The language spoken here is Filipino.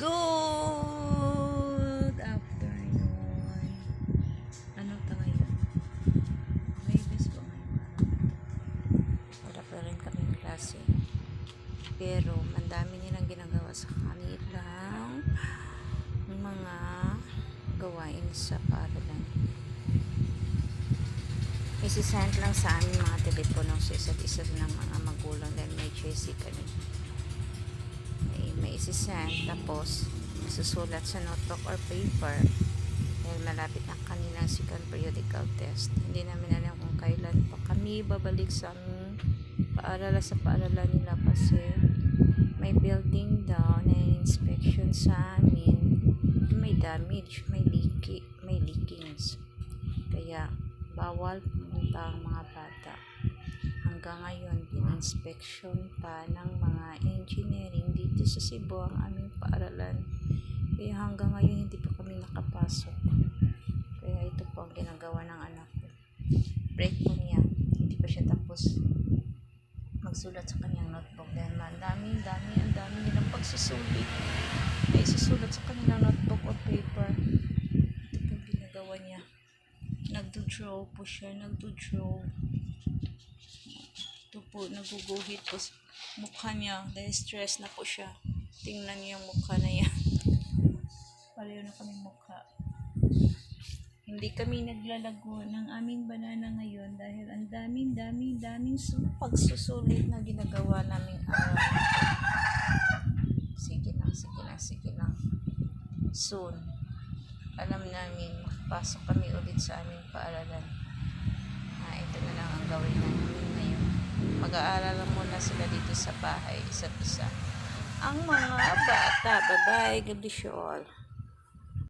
Good afternoon. Ano ta ngayon? May best ba ngayon? Wala pa rin kaming klase. Pero, mandami nilang ginagawa sa kanilang mga gawain sa paaralan. Isisend lang sa amin mga telepono sa isa't isa ng mga magulang dahil may choice kami. May isisend tapos susulat sa notebook or paper dahil malapit na kanilang second periodical test. Hindi namin alam kung kailan pa kami babalik sa aming paaralan nila kasi may building daw na inspection sa amin, may damage, may leakings, kaya bawal pumunta ang mga bata. Hanggang ngayon, in-inspection pa ng mga engineering dito sa Cebu ang aming paaralan. Kaya hanggang ngayon, hindi pa kami nakapasok. Kaya ito po ang ginagawa ng anak ko. Break po niya. Hindi pa siya tapos magsulat sa kanyang notebook. Dahil ang dami nilang pagsusulit. Ay susulat sa kanilang notebook o paper. Ito po ang ginagawa niya. Nagdo-draw po siya. Ito po, naguguhit po sa mukha niya dahil stress na po siya. Tingnan niyo yung mukha na yan. Pareho na kami mukha. Hindi kami naglalago ng aming banana ngayon dahil ang daming pagsusulit na ginagawa naming araw. Sige lang. Soon, alam namin, makapasok kami ulit sa aming paaralan. Ito na lang ang gawin namin ngayon. Mag-aaral muna sila dito sa bahay, isa't isa. Ang mga bata, bye-bye, God bless you all.